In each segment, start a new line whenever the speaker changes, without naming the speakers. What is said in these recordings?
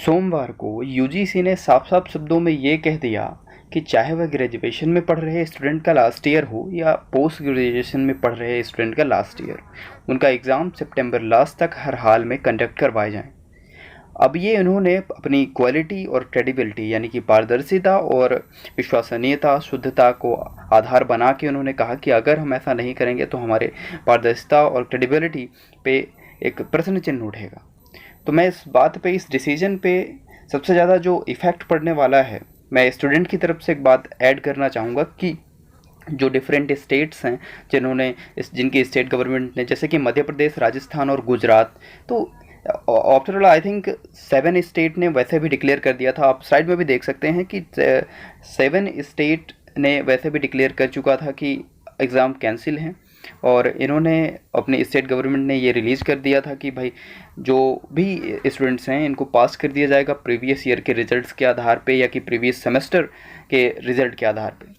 सोमवार को यूजीसी ने साफ-साफ शब्दों में ये कह दिया कि चाहे वह ग्रेजुएशन में पढ़ रहे स्टूडेंट का लास्ट ईयर हो या पोस्ट ग्रेजुएशन में पढ़ रहे स्टूडेंट का लास्ट ईयर, उनका एग्ज़ाम सितंबर लास्ट तक हर हाल में कंडक्ट करवाए जाएं। अब ये इन्होंने अपनी क्वालिटी और क्रेडिबिलिटी यानी कि पारदर्शिता और विश्वसनीयता, शुद्धता को आधार बना के उन्होंने कहा कि अगर हम ऐसा नहीं करेंगे तो हमारे पारदर्शिता और क्रेडिबिलिटी पे एक प्रश्न चिन्ह उठेगा। तो मैं इस बात पे, इस डिसीजन पे सबसे ज़्यादा जो इफ़ेक्ट पड़ने वाला है, मैं स्टूडेंट की तरफ से एक बात ऐड करना चाहूँगा कि जो डिफरेंट स्टेट्स हैं जिनकी स्टेट गवर्नमेंट ने, जैसे कि मध्य प्रदेश, राजस्थान और गुजरात, तो after all I think 7 state ने वैसे भी डिक्लेयर कर दिया था। आप साइड में भी देख सकते हैं कि 7 स्टेट ने वैसे भी डिक्लेयर कर चुका था कि एग्ज़ाम कैंसिल हैं, और इन्होंने अपने स्टेट गवर्नमेंट ने ये रिलीज़ कर दिया था कि भाई जो भी स्टूडेंट्स हैं इनको पास कर दिया जाएगा प्रीवियस ईयर के रिज़ल्ट्स के आधार पे या कि प्रीवियस सेमेस्टर के रिज़ल्ट के आधार पे।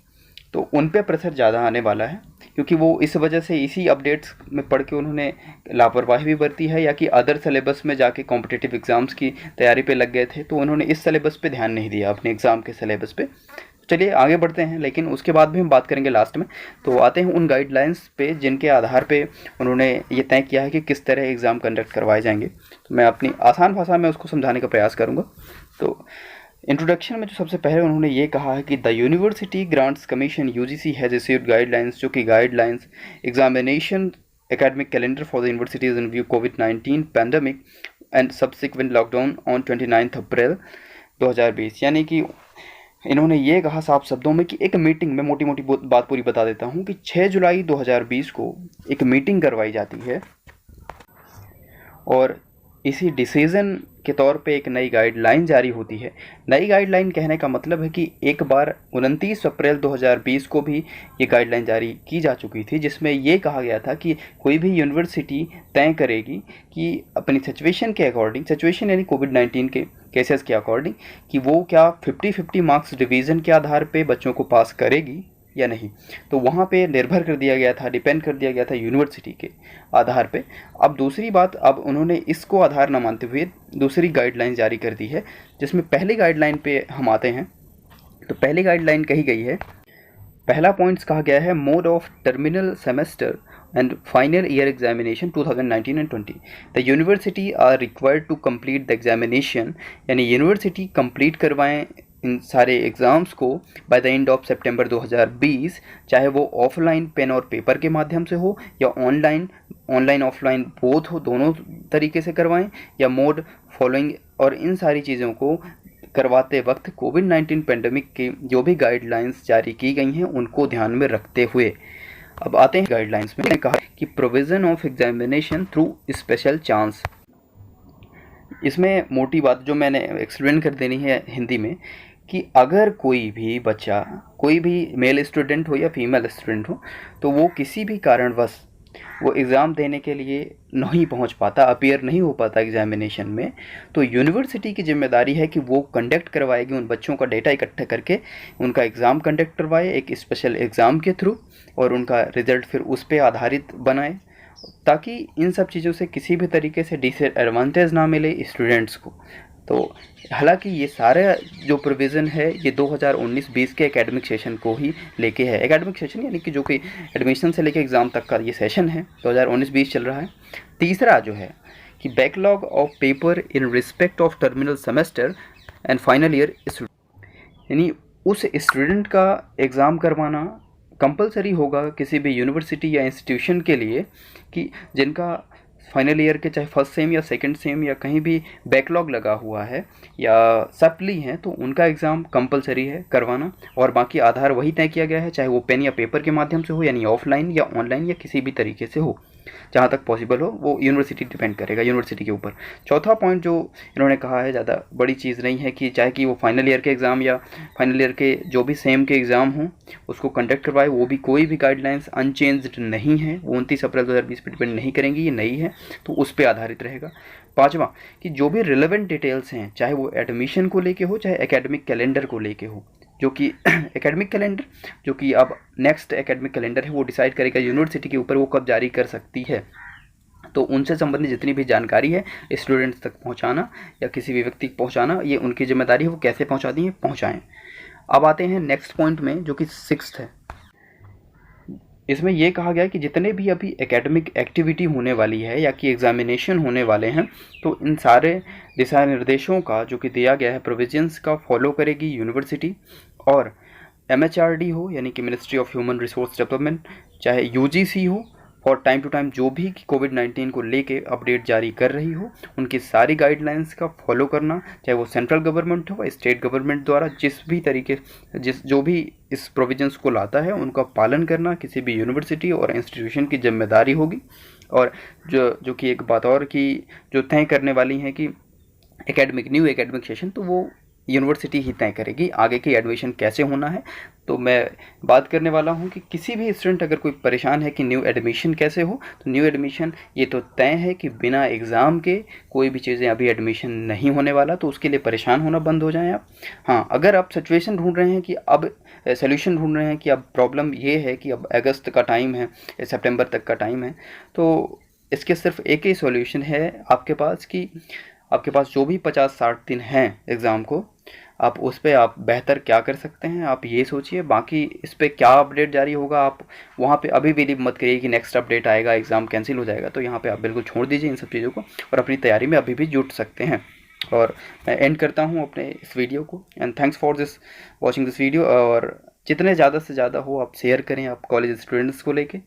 तो उन पे प्रेशर ज़्यादा आने वाला है, क्योंकि वो इस वजह से इसी अपडेट्स में पढ़ के उन्होंने लापरवाही भी बरती है या कि अदर सिलेबस में जाके कॉम्पिटिटिव एग्ज़ाम्स की तैयारी पे लग गए थे, तो उन्होंने इस सिलेबस पे ध्यान नहीं दिया, अपने एग्ज़ाम के सिलेबस पे। चलिए आगे बढ़ते हैं, लेकिन उसके बाद भी हम बात करेंगे लास्ट में। तो आते हैं उन गाइडलाइंस पे जिनके आधार पे उन्होंने ये तय किया है कि किस तरह एग्ज़ाम कंडक्ट करवाए जाएंगे। तो मैं अपनी आसान भाषा में उसको समझाने का प्रयास करूँगा। तो इंट्रोडक्शन में जो सबसे पहले उन्होंने ये कहा है कि the university grants commission UGC has issued guidelines, जो कि guidelines examination academic calendar for the universities in view COVID-19 pandemic and subsequent lockdown on 29 अप्रैल 2020। यानी कि इन्होंने ये कहा साफ शब्दों में कि एक मीटिंग में, मोटी मोटी बात पूरी बता देता हूँ, कि 6 जुलाई 2020 को एक मीटिंग करवाई जाती है और इसी डिसीज़न के तौर पे एक नई गाइडलाइन जारी होती है। नई गाइडलाइन कहने का मतलब है कि एक बार 29 अप्रैल 2020 को भी ये गाइडलाइन जारी की जा चुकी थी, जिसमें ये कहा गया था कि कोई भी यूनिवर्सिटी तय करेगी कि अपनी सिचुएशन के अकॉर्डिंग, सिचुएशन यानी कोविड-19 के केसेस के अकॉर्डिंग, कि वो क्या 50-50 मार्क्स डिवीज़न के आधार पे बच्चों को पास करेगी या नहीं। तो वहाँ पे निर्भर कर दिया गया था, डिपेंड कर दिया गया था यूनिवर्सिटी के आधार पे। अब दूसरी बात, अब उन्होंने इसको आधार न मानते हुए दूसरी गाइडलाइन जारी कर दी है, जिसमें पहली गाइडलाइन पे हम आते हैं। तो पहली गाइडलाइन कही गई है, पहला पॉइंट्स कहा गया है, mode of terminal semester and final year examination 2019 and 20। The university are required to complete the examination, यानी यूनिवर्सिटी कंप्लीट करवाएं इन सारे एग्ज़ाम्स को by the end of September 2020, चाहे वो ऑफलाइन पेन और पेपर के माध्यम से हो या ऑनलाइन ऑफलाइन बोथ हो, दोनों तरीके से करवाएं, या मोड फॉलोइंग। और इन सारी चीज़ों को करवाते वक्त कोविड-19 पेंडेमिक की जो भी गाइडलाइंस जारी की गई हैं उनको ध्यान में रखते हुए। अब आते हैं गाइडलाइंस में। मैंने कहा कि provision of examination through special chance, इसमें मोटी बात जो मैंने एक्सप्लेन कर देनी है हिंदी में, कि अगर कोई भी बच्चा, कोई भी मेल स्टूडेंट हो या फीमेल स्टूडेंट हो, तो वो किसी भी कारणवश वो एग्ज़ाम देने के लिए नहीं पहुंच पाता, अपीयर नहीं हो पाता एग्जामिनेशन में, तो यूनिवर्सिटी की जिम्मेदारी है कि वो कंडक्ट करवाएगी, उन बच्चों का डेटा इकट्ठा करके उनका एग्ज़ाम कंडक्ट करवाए एक स्पेशल एग्ज़ाम के थ्रू, और उनका रिज़ल्ट फिर उस पर आधारित बनाए, ताकि इन सब चीज़ों से किसी भी तरीके से डिसएडवांटेज ना मिले स्टूडेंट्स को। तो हालांकि ये सारा जो प्रोविज़न है ये 2019-20 के एकेडमिक सेशन को ही लेके है। एकेडमिक सेशन यानी कि जो कि एडमिशन से लेके एग्ज़ाम तक का ये सेशन है, 2019-20 चल रहा है। तीसरा जो है कि backlog of paper in respect of terminal semester and final year student, यानी उस स्टूडेंट का एग्ज़ाम करवाना कंपलसरी होगा किसी भी यूनिवर्सिटी या इंस्टीट्यूशन के लिए, कि जिनका फाइनल ईयर के चाहे फर्स्ट सेम या सेकंड सेम या कहीं भी बैकलॉग लगा हुआ है या सप्ली हैं, तो उनका एग्ज़ाम कंपलसरी है करवाना। और बाकी आधार वही तय किया गया है, चाहे वो पेन या पेपर के माध्यम से हो, यानी ऑफलाइन या ऑनलाइन या किसी भी तरीके से हो, जहाँ तक पॉसिबल हो, वो यूनिवर्सिटी डिपेंड करेगा यूनिवर्सिटी के ऊपर। चौथा पॉइंट जो इन्होंने कहा है, ज़्यादा बड़ी चीज़ नहीं है, कि चाहे कि वो फाइनल ईयर के एग्ज़ाम या फाइनल ईयर के जो भी सेम के एग्ज़ाम हों उसको कंडक्ट करवाए, वो भी कोई भी गाइडलाइंस अनचेंज्ड नहीं है, वो 29 अप्रैल 2020 पर डिपेंड नहीं करेंगी, ये नई है तो उस पर आधारित रहेगा। पाँचवा, कि जो भी रिलेवेंट डिटेल्स हैं, चाहे वो एडमिशन को लेके हो, चाहे एकेडमिक कैलेंडर को लेके हो, जो कि एकेडमिक कैलेंडर, जो कि अब नेक्स्ट एकेडमिक कैलेंडर है, वो डिसाइड करेगा यूनिवर्सिटी के ऊपर वो कब जारी कर सकती है। तो उनसे संबंधित जितनी भी जानकारी है स्टूडेंट्स तक पहुंचाना या किसी भी व्यक्ति को पहुंचाना, ये उनकी जिम्मेदारी है। वो कैसे पहुंचाती हैं, पहुंचाएं। अब आते हैं नेक्स्ट पॉइंट में, जो कि 6th है। इसमें यह कहा गया है कि जितने भी अभी एकेडमिक एक्टिविटी होने वाली है या कि एग्जामिनेशन होने वाले हैं, तो इन सारे दिशा निर्देशों का जो कि दिया गया है प्रोविजंस का फॉलो करेगी यूनिवर्सिटी। और MHRD हो यानी कि ministry of human resource development, चाहे UGC हो, और टाइम टू टाइम जो भी कोविड-19 को लेके अपडेट जारी कर रही हो, उनकी सारी गाइडलाइंस का फॉलो करना, चाहे वो सेंट्रल गवर्नमेंट हो या स्टेट गवर्नमेंट द्वारा जिस भी तरीके जो भी इस प्रोविजंस को लाता है उनका पालन करना किसी भी यूनिवर्सिटी और इंस्टीट्यूशन की जिम्मेदारी होगी। और जो कि एक बात और कि जो तय करने वाली है कि न्यू एकेडमिक सेशन, तो वो यूनिवर्सिटी ही तय करेगी आगे की एडमिशन कैसे होना है। तो मैं बात करने वाला हूँ कि किसी भी स्टूडेंट अगर कोई परेशान है कि न्यू एडमिशन कैसे हो, तो न्यू एडमिशन ये तो तय है कि बिना एग्ज़ाम के कोई भी चीज़ें अभी एडमिशन नहीं होने वाला, तो उसके लिए परेशान होना बंद हो जाएं आप। हाँ, अगर आप सिचुएशन ढूंढ रहे हैं कि अब सोल्यूशन ढूंढ रहे हैं कि अब प्रॉब्लम ये है कि अब अगस्त का टाइम है, सितंबर तक का टाइम है, तो इसके सिर्फ एक ही सॉल्यूशन है आपके पास कि आपके पास जो भी 50-60 दिन हैं एग्ज़ाम को, आप उस पर आप बेहतर क्या कर सकते हैं आप ये सोचिए। बाकी इस पर क्या अपडेट जारी होगा, आप वहाँ पे अभी बिलीव मत करिए कि नेक्स्ट अपडेट आएगा एग्ज़ाम कैंसिल हो जाएगा। तो यहाँ पे आप बिल्कुल छोड़ दीजिए इन सब चीज़ों को और अपनी तैयारी में अभी भी जुट सकते हैं। और मैं एंड करता हूँ अपने इस वीडियो को। And thanks for watching this video. और जितने ज़्यादा से ज़्यादा हो आप शेयर करें आप कॉलेज स्टूडेंट्स को लेके।